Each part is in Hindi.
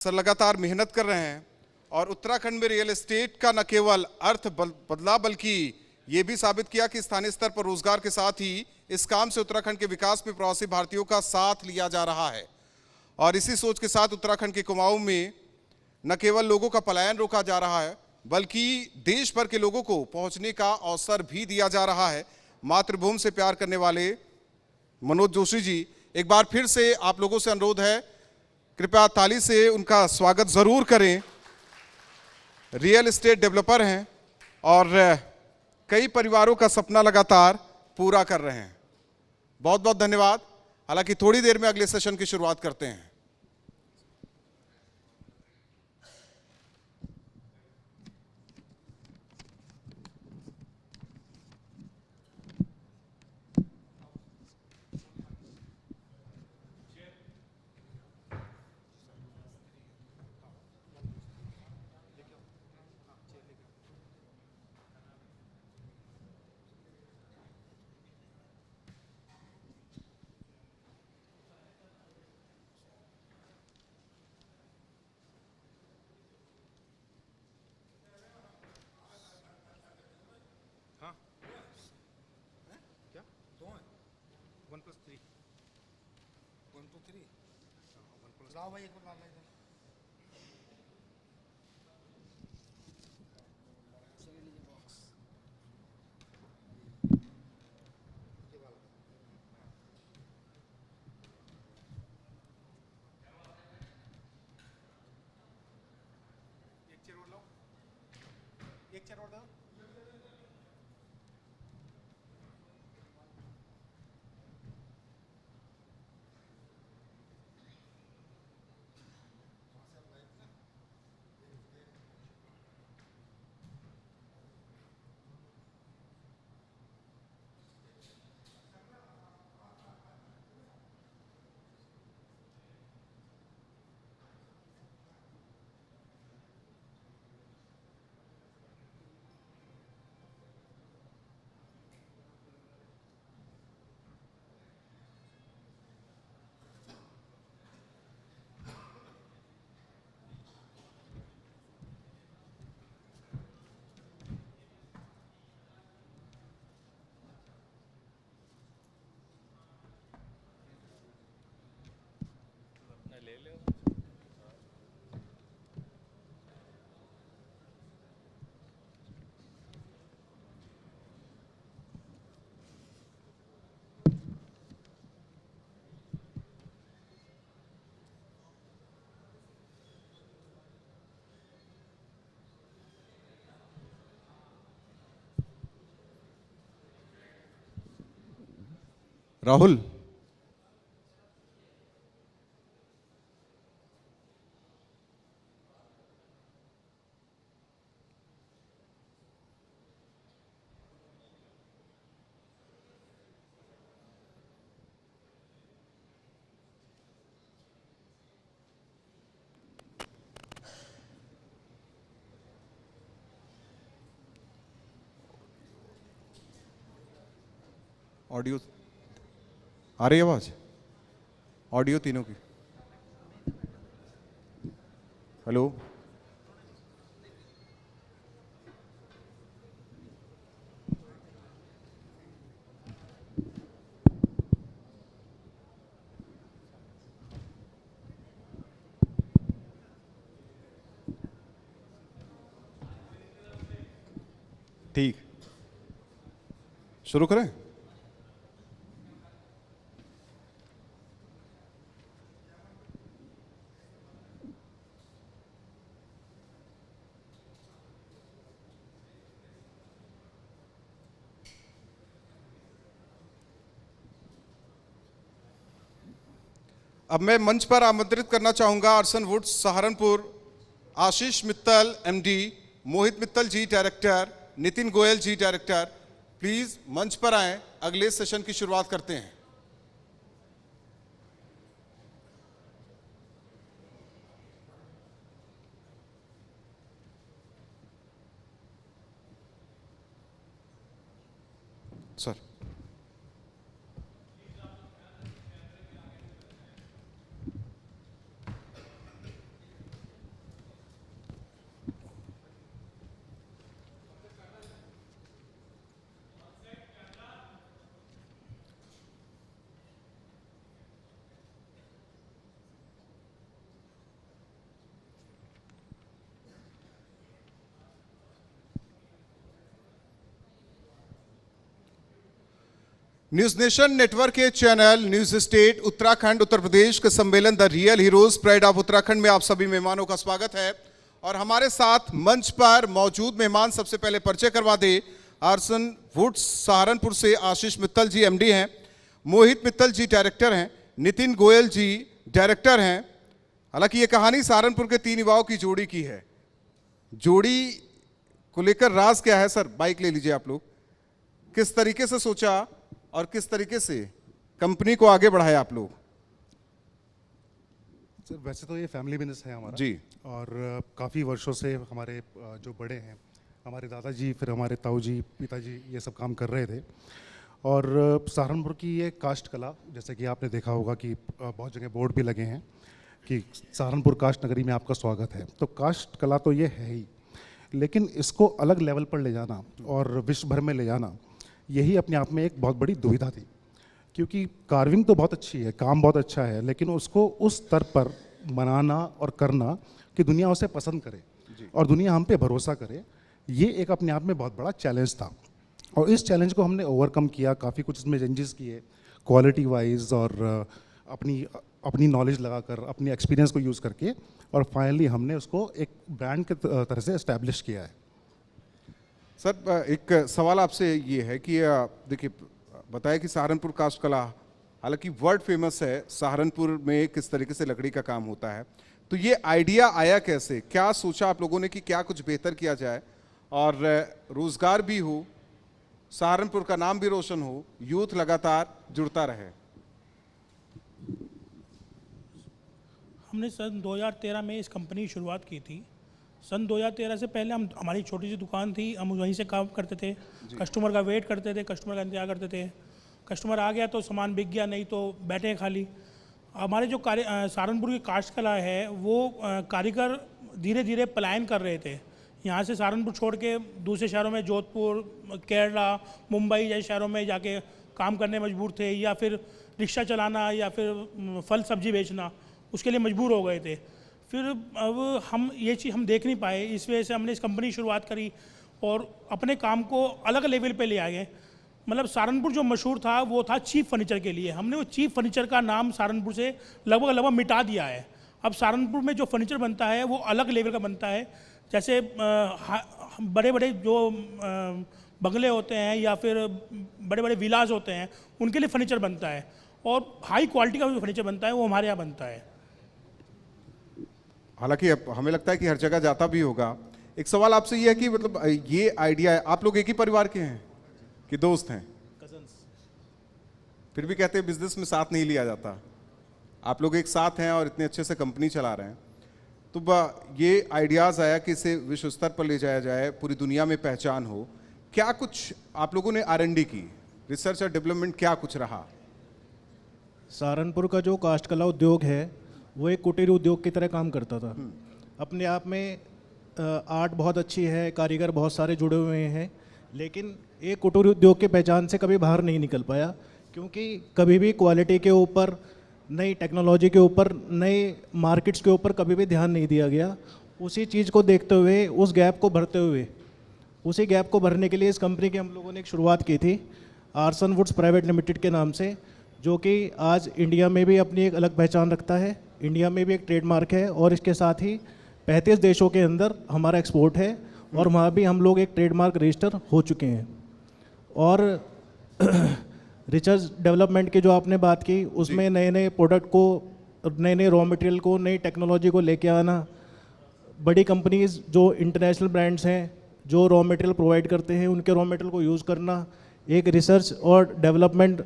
सर लगातार मेहनत कर रहे हैं और उत्तराखंड में रियल एस्टेट का न केवल अर्थ बदला बल्कि ये भी साबित किया कि स्थानीय स्तर पर रोजगार के साथ ही इस काम से उत्तराखंड के विकास में प्रवासी भारतीयों का साथ लिया जा रहा है। और इसी सोच के साथ उत्तराखंड के कुमाऊं में न केवल लोगों का पलायन रोका जा रहा है बल्कि देश भर के लोगों को पहुंचने का अवसर भी दिया जा रहा है। मातृभूमि से प्यार करने वाले मनोज जोशी जी, एक बार फिर से आप लोगों से अनुरोध है, कृपया ताली से उनका स्वागत जरूर करें। रियल एस्टेट डेवलपर हैं और कई परिवारों का सपना लगातार पूरा कर रहे हैं। बहुत बहुत धन्यवाद। हालांकि थोड़ी देर में अगले सेशन की शुरुआत करते हैं। भाई एक बार इधर एक चेयर और लो, एक चेयर और दो। राहुल, ऑडियो आ रही है? आवाज ऑडियो तीनों की। हेलो, ठीक, शुरू करें। अब मैं मंच पर आमंत्रित करना चाहूंगा Arson Woods Saharanpur, Ashish Mittal MD, Mohit Mittal ji director, Nitin Goyal ji director, please मंच पर आएं। अगले सेशन की शुरुआत करते हैं। सर, न्यूज नेशन नेटवर्क के channel News State Uttarakhand Uttar Pradesh के सम्मेलन the real heroes pride of Uttarakhand में आप सभी मेहमानों का स्वागत है। और हमारे साथ मंच पर मौजूद मेहमान, सबसे पहले परिचय करवा दे। आर्सन वुड्स सहारनपुर से आशीष मित्तल जी एमडी हैं, मोहित मित्तल जी डायरेक्टर हैं, नितिन गोयल जी डायरेक्टर हैं। हालांकि ये कहानी सहारनपुर के 3 युवाओं की जोड़ी की है। जोड़ी को लेकर राज क्या है सर? बाइक ले लीजिए आप लोग। किस तरीके से सोचा और किस तरीके से कंपनी को आगे बढ़ाया आप लोग? सर वैसे तो ये फैमिली बिजनेस है हमारा जी। और काफ़ी वर्षों से हमारे जो बड़े हैं, हमारे दादाजी, फिर हमारे ताऊ जी, पिताजी ये सब काम कर रहे थे। और सहारनपुर की ये काष्ठ कला, जैसे कि आपने देखा होगा कि बहुत जगह बोर्ड भी लगे हैं कि सहारनपुर काष्ठ नगरी में आपका स्वागत है। तो काष्ठ कला तो ये है ही, लेकिन इसको अलग लेवल पर ले जाना और विश्व भर में ले जाना, यही अपने आप में एक बहुत बड़ी दुविधा थी। क्योंकि कार्विंग तो बहुत अच्छी है, काम बहुत अच्छा है, लेकिन उसको उस स्तर पर बनाना और करना कि दुनिया उसे पसंद करे और दुनिया हम पे भरोसा करे, ये एक अपने आप में बहुत बड़ा चैलेंज था। और इस चैलेंज को हमने ओवरकम किया, काफ़ी कुछ इसमें चेंजेस किए क्वालिटी वाइज और अपनी नॉलेज लगाकर, अपनी एक्सपीरियंस को यूज़ करके, और फाइनली हमने उसको एक ब्रांड के तरह से एस्टैब्लिश किया है। सर एक सवाल आपसे ये है कि देखिए, बताया कि सहारनपुर काष्ठ कला हालांकि वर्ल्ड फेमस है, सहारनपुर में किस तरीके से लकड़ी का काम होता है, तो ये आइडिया आया कैसे? क्या सोचा आप लोगों ने कि क्या कुछ बेहतर किया जाए और रोजगार भी हो, सहारनपुर का नाम भी रोशन हो, यूथ लगातार जुड़ता रहे? हमने सन 2013 में इस कंपनी की शुरुआत की थी। सन 2013 से पहले हमारी छोटी सी दुकान थी, हम वहीं से काम करते थे, कस्टमर का वेट करते थे, कस्टमर का इंतजार करते थे। कस्टमर आ गया तो सामान बिक गया, नहीं तो बैठे हैं खाली। हमारे जो सहारनपुर की काष्ठ कला है, वो कारीगर धीरे धीरे पलायन कर रहे थे। यहाँ से सहारनपुर छोड़ के दूसरे शहरों में, जोधपुर, केरला, मुंबई जैसे शहरों में जाके काम करने मजबूर थे, या फिर रिक्शा चलाना या फिर फल सब्जी बेचना, उसके लिए मजबूर हो गए थे। फिर अब हम ये चीज़ हम देख नहीं पाए, इस वजह से हमने इस कंपनी की शुरुआत करी और अपने काम को अलग लेवल पे ले आए। मतलब सहारनपुर जो मशहूर था वो था चीप फर्नीचर के लिए। हमने वो चीप फर्नीचर का नाम सहारनपुर से लगभग मिटा दिया है। अब सहारनपुर में जो फर्नीचर बनता है वो अलग लेवल का बनता है। जैसे बड़े बड़े जो बंगले होते हैं या फिर बड़े बड़े विलास होते हैं, उनके लिए फर्नीचर बनता है, और हाई क्वालिटी का जो फर्नीचर बनता है वो हमारे यहाँ बनता है। हालांकि अब हमें लगता है कि हर जगह जाता भी होगा। एक सवाल आपसे ये है कि मतलब ये आइडिया है, आप लोग एक ही परिवार के हैं कि दोस्त हैं? कजन्स। फिर भी कहते हैं बिजनेस में साथ नहीं लिया जाता। आप लोग एक साथ हैं और इतने अच्छे से कंपनी चला रहे हैं, तो ये आइडियाज़ आया कि इसे विश्व स्तर पर ले जाया जाए, पूरी दुनिया में पहचान हो। क्या कुछ आप लोगों ने R&D की, रिसर्च और डेवलपमेंट क्या कुछ रहा? सहारनपुर का जो काष्ठ कला उद्योग है वो एक कुटीर उद्योग की तरह काम करता था। अपने आप में आर्ट बहुत अच्छी है, कारीगर बहुत सारे जुड़े हुए हैं, लेकिन एक कुटीर उद्योग की पहचान से कभी बाहर नहीं निकल पाया, क्योंकि कभी भी क्वालिटी के ऊपर, नई टेक्नोलॉजी के ऊपर, नए मार्केट्स के ऊपर कभी भी ध्यान नहीं दिया गया। उसी चीज़ को देखते हुए, उस गैप को भरते हुए, उसी गैप को भरने के लिए इस कंपनी की हम लोगों ने एक शुरुआत की थी आर्सन वुड्स प्राइवेट लिमिटेड के नाम से, जो कि आज इंडिया में भी अपनी एक अलग पहचान रखता है, इंडिया में भी एक ट्रेडमार्क है, और इसके साथ ही 35 देशों के अंदर हमारा एक्सपोर्ट है, और वहाँ भी हम लोग एक ट्रेडमार्क रजिस्टर हो चुके हैं। और रिसर्च डेवलपमेंट की जो आपने बात की, उसमें नए नए प्रोडक्ट को, नए नए रॉ मटेरियल को, नई टेक्नोलॉजी को लेके आना, बड़ी कंपनीज जो इंटरनेशनल ब्रांड्स हैं जो रॉ मटेरियल प्रोवाइड करते हैं, उनके रॉ मटेरियल को यूज़ करना, एक रिसर्च और डेवलपमेंट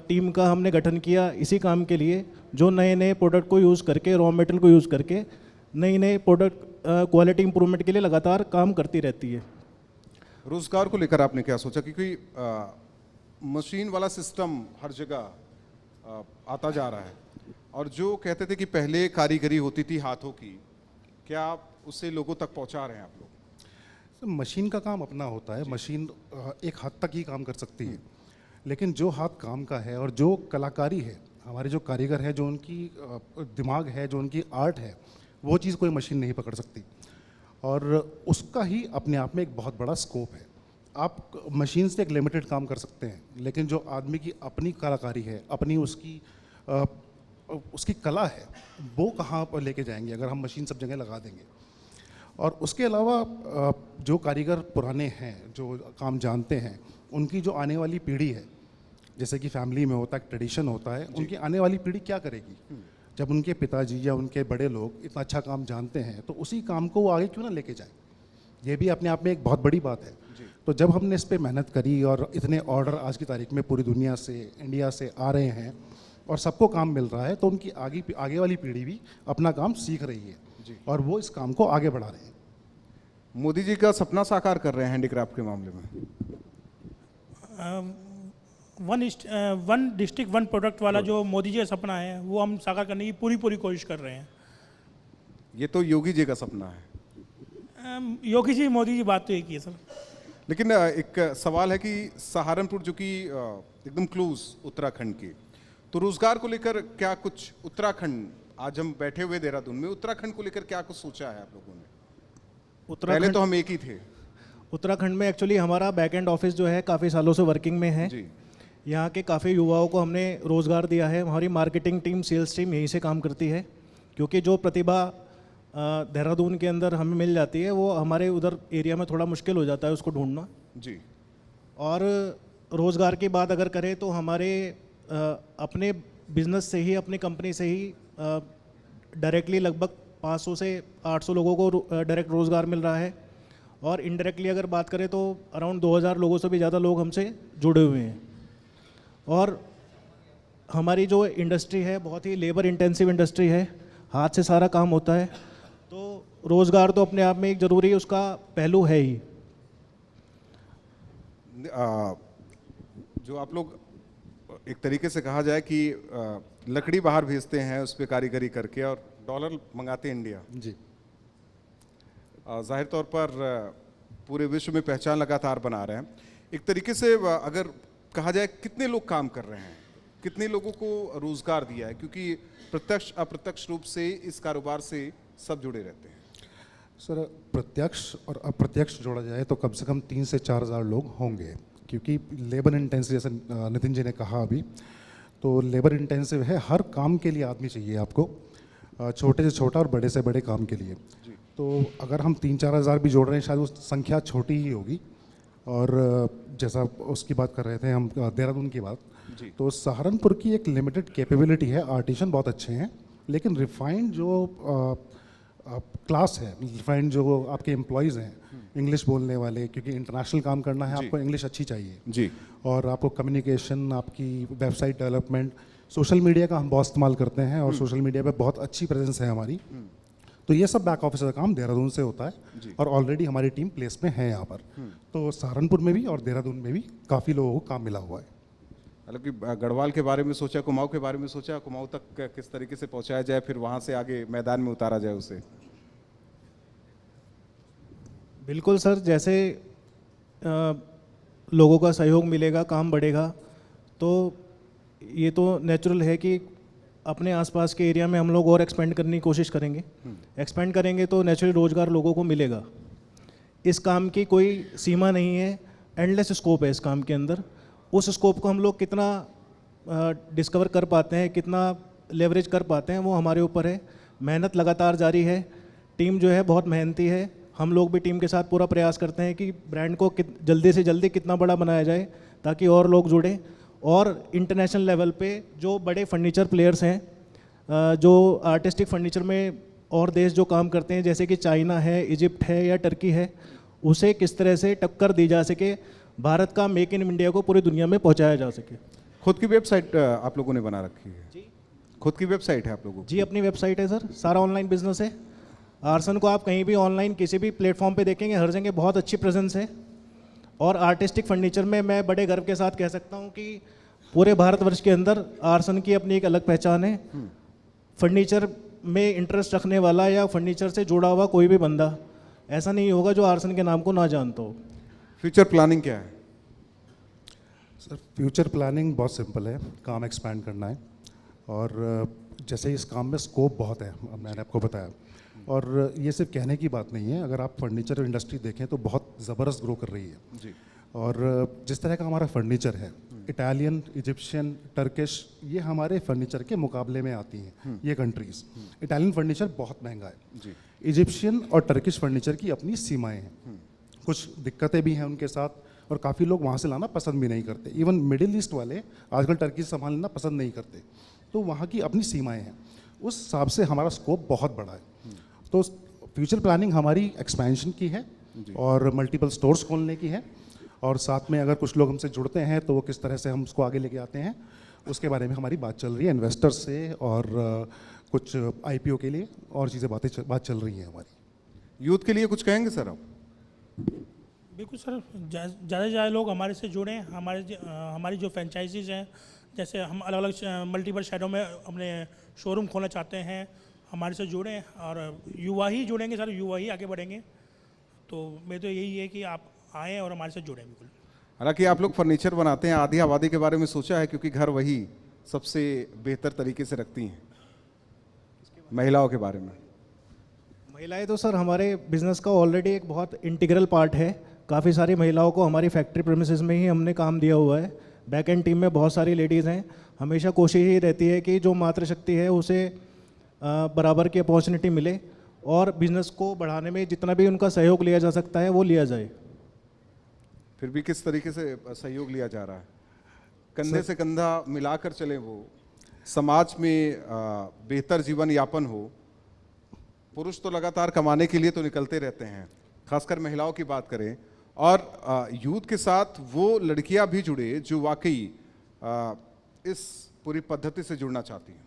टीम का हमने गठन किया इसी काम के लिए, जो नए नए प्रोडक्ट को यूज़ करके, रॉ मटेरियल को यूज़ करके नई नए प्रोडक्ट क्वालिटी इंप्रूवमेंट के लिए लगातार काम करती रहती है। रोजगार को लेकर आपने क्या सोचा? क्योंकि मशीन वाला सिस्टम हर जगह आता जा रहा है, और जो कहते थे कि पहले कारीगरी होती थी हाथों की, क्या उससे लोगों तक पहुंचा रहे हैं आप लोग? मशीन का काम अपना होता है, मशीन एक हद तक ही काम कर सकती है, लेकिन जो हाथ काम का है और जो कलाकारी है, हमारे जो कारीगर है, जो उनकी दिमाग है, जो उनकी आर्ट है, वो चीज़ कोई मशीन नहीं पकड़ सकती। और उसका ही अपने आप में एक बहुत बड़ा स्कोप है। आप मशीन से एक लिमिटेड काम कर सकते हैं, लेकिन जो आदमी की अपनी कलाकारी है, अपनी उसकी कला है, वो कहाँ पर लेके जाएंगे अगर हम मशीन सब जगह लगा देंगे। और उसके अलावा जो कारीगर पुराने हैं, जो काम जानते हैं, उनकी जो आने वाली पीढ़ी है, जैसे कि फैमिली में होता है, ट्रेडिशन होता है, उनकी आने वाली पीढ़ी क्या करेगी? जब उनके पिताजी या उनके बड़े लोग इतना अच्छा काम जानते हैं, तो उसी काम को वो आगे क्यों ना लेके जाएं? ये भी अपने आप में एक बहुत बड़ी बात है। तो जब हमने इस पे मेहनत करी और इतने ऑर्डर आज की तारीख में पूरी दुनिया से, इंडिया से आ रहे हैं और सबको काम मिल रहा है, तो उनकी आगे वाली पीढ़ी भी अपना काम सीख रही है और वो इस काम को आगे बढ़ा रहे हैं। मोदी जी का सपना साकार कर रहे हैं हैंडीक्राफ्ट के मामले में। वन डिस्ट्रिक्ट वन प्रोडक्ट वाला जो मोदी जी का सपना है, वो हम साकार करने की पूरी कोशिश कर रहे हैं। ये तो योगी जी का सपना है। योगी जी मोदी जी बात तो एक ही है सर। लेकिन एक सवाल है कि सहारनपुर जो कि एकदम क्लोज उत्तराखंड के, तो रोजगार को लेकर क्या कुछ उत्तराखंड, आज हम बैठे हुए देहरादून में, उत्तराखंड को लेकर क्या कुछ सोचा है आप लोगों ने? पहले तो हम एक ही थे। उत्तराखंड में एक्चुअली हमारा बैक एंड ऑफिस जो है काफ़ी सालों से वर्किंग में है जी। यहाँ के काफ़ी युवाओं को हमने रोज़गार दिया है। हमारी मार्केटिंग टीम, सेल्स टीम यहीं से काम करती है, क्योंकि जो प्रतिभा देहरादून के अंदर हमें मिल जाती है वो हमारे उधर एरिया में थोड़ा मुश्किल हो जाता है उसको ढूंढना जी। और रोज़गार की बात अगर करें तो हमारे अपने बिजनेस से ही, अपनी कंपनी से ही डायरेक्टली लगभग 500 से 800 लोगों को डायरेक्ट रोज़गार मिल रहा है और इनडायरेक्टली अगर बात करें तो अराउंड 2000 लोगों से भी ज़्यादा लोग हमसे जुड़े हुए हैं। और हमारी जो इंडस्ट्री है बहुत ही लेबर इंटेंसिव इंडस्ट्री है, हाथ से सारा काम होता है, तो रोज़गार तो अपने आप में एक ज़रूरी उसका पहलू है ही। जो आप लोग एक तरीके से कहा जाए कि लकड़ी बाहर भेजते हैं उस पर कारीगरी करके और डॉलर मंगाते हैं इंडिया जी। जाहिर तौर पर पूरे विश्व में पहचान लगातार बना रहे हैं। एक तरीके से अगर कहा जाए कितने लोग काम कर रहे हैं, कितने लोगों को रोजगार दिया है, क्योंकि प्रत्यक्ष अप्रत्यक्ष रूप से इस कारोबार से सब जुड़े रहते हैं? सर, प्रत्यक्ष और अप्रत्यक्ष जोड़ा जाए तो कम से कम 3 से 4 हज़ार लोग होंगे, क्योंकि लेबर इंटेंसिव, जैसे नितिन जी ने कहा अभी, तो लेबर इंटेंसिव है, हर काम के लिए आदमी चाहिए आपको, छोटे से छोटा और बड़े से बड़े काम के लिए। तो अगर हम 3-4 हज़ार भी जोड़ रहे हैं शायद वो संख्या छोटी ही होगी। और जैसा उसकी बात कर रहे थे हम, देहरादून की बात, तो सहारनपुर की एक लिमिटेड कैपेबिलिटी है, आर्टिशन बहुत अच्छे हैं, लेकिन रिफाइंड जो क्लास है, रिफाइंड जो आपके एम्प्लॉयज़ हैं, इंग्लिश बोलने वाले, क्योंकि इंटरनेशनल काम करना है आपको इंग्लिश अच्छी चाहिए जी। और आपको कम्युनिकेशन, आपकी वेबसाइट डेवलपमेंट, सोशल मीडिया का हम बहुत इस्तेमाल करते हैं और सोशल मीडिया पे बहुत अच्छी प्रेजेंस है हमारी। तो ये सब बैक ऑफिस का काम देहरादून से होता है और ऑलरेडी हमारी टीम प्लेस में है यहाँ पर। तो सहारनपुर में भी और देहरादून में भी काफ़ी लोगों को काम मिला हुआ है। मतलब कि गढ़वाल के बारे में सोचा, कुमाऊं के बारे में सोचा, कुमाऊं तक किस तरीके से पहुंचाया जाए, फिर वहां से आगे मैदान में उतारा जाए उसे? बिल्कुल सर, जैसे लोगों का सहयोग मिलेगा, काम बढ़ेगा, तो ये तो नेचुरल है कि अपने आसपास के एरिया में हम लोग और एक्सपेंड करने की कोशिश करेंगे। एक्सपेंड करेंगे तो नेचुरली रोज़गार लोगों को मिलेगा। इस काम की कोई सीमा नहीं है, एंडलेस स्कोप है इस काम के अंदर। उस स्कोप को हम लोग कितना डिस्कवर कर पाते हैं, कितना लेवरेज कर पाते हैं, वो हमारे ऊपर है। मेहनत लगातार जारी है, टीम जो है बहुत मेहनती है। हम लोग भी टीम के साथ पूरा प्रयास करते हैं कि ब्रांड को जल्दी से जल्दी कितना बड़ा बनाया जाए ताकि और लोग जुड़ें। और इंटरनेशनल लेवल पे जो बड़े फर्नीचर प्लेयर्स हैं, जो आर्टिस्टिक फर्नीचर में और देश जो काम करते हैं, जैसे कि चाइना है, इजिप्ट है या टर्की है, उसे किस तरह से टक्कर दी जा सके, भारत का मेक इन इंडिया को पूरी दुनिया में पहुंचाया जा सके। खुद की वेबसाइट आप लोगों ने बना रखी है? जी, खुद की वेबसाइट है आप लोगों की? जी, अपनी वेबसाइट है सर, सारा ऑनलाइन बिजनेस है। आरसन को आप कहीं भी ऑनलाइन किसी भी प्लेटफॉर्म पे देखेंगे, हर जगह बहुत अच्छी प्रेजेंस है। और आर्टिस्टिक फर्नीचर में मैं बड़े गर्व के साथ कह सकता हूँ कि पूरे भारतवर्ष के अंदर आरसन की अपनी एक अलग पहचान है। फर्नीचर में इंटरेस्ट रखने वाला या फर्नीचर से जुड़ा हुआ कोई भी बंदा ऐसा नहीं होगा जो आरसन के नाम को ना जानता हो। फ्यूचर प्लानिंग क्या है? सर, फ्यूचर प्लानिंग बहुत सिंपल है, काम एक्सपैंड करना है। और जैसे इस काम में स्कोप बहुत है, मैंने आपको बताया, और ये सिर्फ कहने की बात नहीं है। अगर आप फर्नीचर इंडस्ट्री देखें तो बहुत ज़बरदस्त ग्रो कर रही है। जी। और जिस तरह का हमारा फर्नीचर है, इटालियन, इजिप्शियन, टर्किश, ये हमारे फर्नीचर के मुकाबले में आती हैं ये कंट्रीज़। इटालियन फर्नीचर बहुत महंगा है, इजिप्शियन और टर्किश फर्नीचर की अपनी सीमाएं हैं, कुछ दिक्कतें भी हैं उनके साथ, और काफ़ी लोग वहाँ से लाना पसंद भी नहीं करते। इवन मिडिल ईस्ट वाले आजकल टर्की से सामान लेना पसंद नहीं करते, तो वहाँ की अपनी सीमाएं हैं। उस हिसाब से हमारा स्कोप बहुत बड़ा है। तो फ्यूचर प्लानिंग हमारी एक्सपेंशन की है और मल्टीपल स्टोर्स खोलने की है, और साथ में अगर कुछ लोग हमसे जुड़ते हैं तो वो किस तरह से हम उसको आगे लेके आते हैं उसके बारे में हमारी बात चल रही है इन्वेस्टर्स से, और कुछ IPO के लिए और चीज़ें बात चल रही है हमारी। यूथ के लिए कुछ कहेंगे सर आप? बिल्कुल सर, ज़्यादा से ज़्यादा लोग हमारे से जुड़ें। हमारी जो फ्रेंचाइजीज़ हैं, जैसे हम अलग अलग मल्टीपल शहरों में अपने शोरूम खोलना चाहते हैं, हमारे से जुड़ें, और युवा ही जुड़ेंगे सर, युवा ही आगे बढ़ेंगे। तो मैं तो यही है कि आप आएँ और हमारे से जुड़ें। बिल्कुल। हालांकि आप लोग फर्नीचर बनाते हैं, आधी आबादी के बारे में सोचा है, क्योंकि घर वही सबसे बेहतर तरीके से रखती हैं। महिलाओं के बारे में? महिलाएं तो सर हमारे बिजनेस का ऑलरेडी एक बहुत इंटीग्रल पार्ट है। काफ़ी सारी महिलाओं को हमारी फैक्ट्री प्रेमिसेस में ही हमने काम दिया हुआ है। बैक एंड टीम में बहुत सारी लेडीज़ हैं। हमेशा कोशिश ही रहती है कि जो मातृशक्ति है उसे बराबर की अपॉर्चुनिटी मिले, और बिजनेस को बढ़ाने में जितना भी उनका सहयोग लिया जा सकता है वो लिया जाए। फिर भी किस तरीके से सहयोग लिया जा रहा है? कंधे से कंधा मिलाकर चले, वो समाज में बेहतर जीवन यापन हो। पुरुष तो लगातार कमाने के लिए तो निकलते रहते हैं, खासकर महिलाओं की बात करें, और यूथ के साथ वो लड़कियां भी जुड़े जो वाकई इस पूरी पद्धति से जुड़ना चाहती हैं।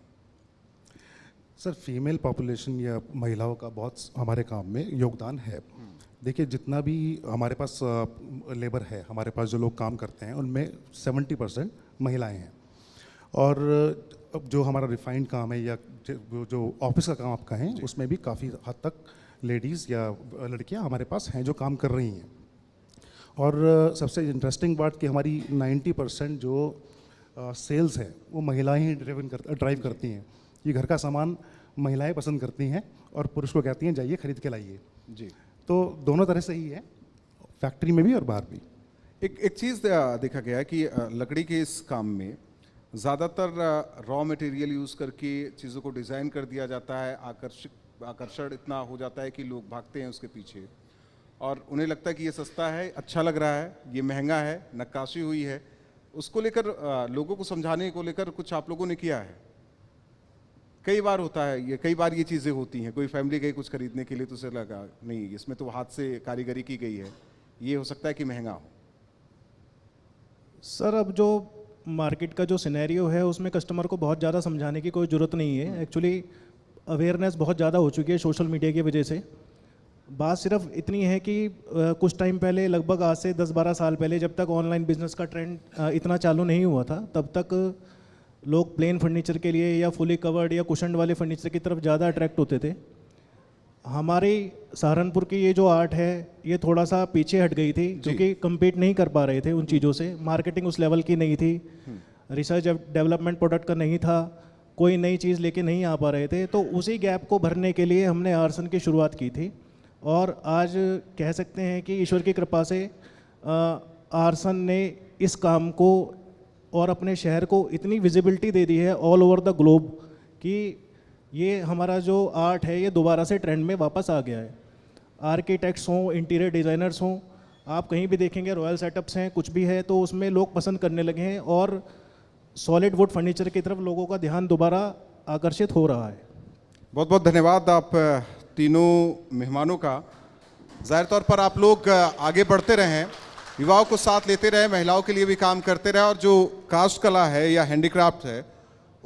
सर, फीमेल पॉपुलेशन या महिलाओं का बहुत हमारे काम में योगदान है। देखिए, जितना भी हमारे पास लेबर है, हमारे पास जो लोग काम करते हैं उनमें 70% महिलाएं हैं, और अब जो हमारा रिफाइंड काम है या जो ऑफिस का काम आपका है उसमें भी काफ़ी हद तक लेडीज़ या लड़कियां हमारे पास हैं जो काम कर रही हैं। और सबसे इंटरेस्टिंग बात कि हमारी 90% जो सेल्स है वो महिलाएं ही ड्राइव करती हैं। ये घर का सामान महिलाएं पसंद करती हैं और पुरुष को कहती हैं जाइए खरीद के लाइए जी। तो दोनों तरह से ही है, फैक्ट्री में भी और बाहर भी। एक चीज़ देखा गया है कि लकड़ी के इस काम में ज़्यादातर रॉ मटेरियल यूज़ करके चीज़ों को डिज़ाइन कर दिया जाता है। आकर्षण इतना हो जाता है कि लोग भागते हैं उसके पीछे, और उन्हें लगता है कि ये सस्ता है, अच्छा लग रहा है, ये महंगा है, नक्काशी हुई है। उसको लेकर लोगों को समझाने को लेकर कुछ आप लोगों ने किया है? कई बार होता है ये, कई बार ये चीज़ें होती हैं, कोई फैमिली गई कुछ खरीदने के लिए तो उसे लगा नहीं इसमें तो हाथ से कारीगरी की गई है, ये हो सकता है कि महंगा हो। सर, अब जो मार्केट का जो सिनेरियो है उसमें कस्टमर को बहुत ज़्यादा समझाने की कोई ज़रूरत नहीं है। एक्चुअली अवेयरनेस बहुत ज़्यादा हो चुकी है सोशल मीडिया की वजह से। बात सिर्फ इतनी है कि कुछ टाइम पहले, लगभग आज से 10-12 साल पहले, जब तक ऑनलाइन बिजनेस का ट्रेंड इतना चालू नहीं हुआ था, तब तक लोग प्लेन फर्नीचर के लिए या फुली कवर्ड या कुशन वाले फर्नीचर की तरफ ज़्यादा अट्रैक्ट होते थे। हमारी सहारनपुर की ये जो आर्ट है ये थोड़ा सा पीछे हट गई थी, क्योंकि compete नहीं कर पा रहे थे उन चीज़ों से। मार्केटिंग उस लेवल की नहीं थी, रिसर्च डेवलपमेंट प्रोडक्ट का नहीं था, कोई नई चीज़ लेके नहीं आ पा रहे थे। तो उसी गैप को भरने के लिए हमने आर्सन की शुरुआत की थी, और आज कह सकते हैं कि ईश्वर की कृपा से आर्सन ने इस काम को और अपने शहर को इतनी विजिबिलिटी दे दी है ऑल ओवर द ग्लोब कि ये हमारा जो आर्ट है ये दोबारा से ट्रेंड में वापस आ गया है। आर्किटेक्ट्स हों, इंटीरियर डिज़ाइनर्स हों, आप कहीं भी देखेंगे रॉयल सेटअप्स हैं, कुछ भी है तो उसमें लोग पसंद करने लगे हैं, और सॉलिड वुड फर्नीचर की तरफ लोगों का ध्यान दोबारा आकर्षित हो रहा है। बहुत बहुत धन्यवाद आप तीनों मेहमानों का। जाहिर तौर पर आप लोग आगे बढ़ते रहें, युवाओं को साथ लेते रहे, महिलाओं के लिए भी काम करते रहे, और जो कास्ट कला है या हैंडीक्राफ्ट है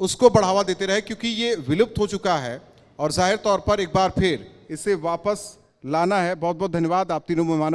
उसको बढ़ावा देते रहे, क्योंकि ये विलुप्त हो चुका है और जाहिर तौर पर एक बार फिर इसे वापस लाना है। बहुत बहुत धन्यवाद आप तीनों मेहमानों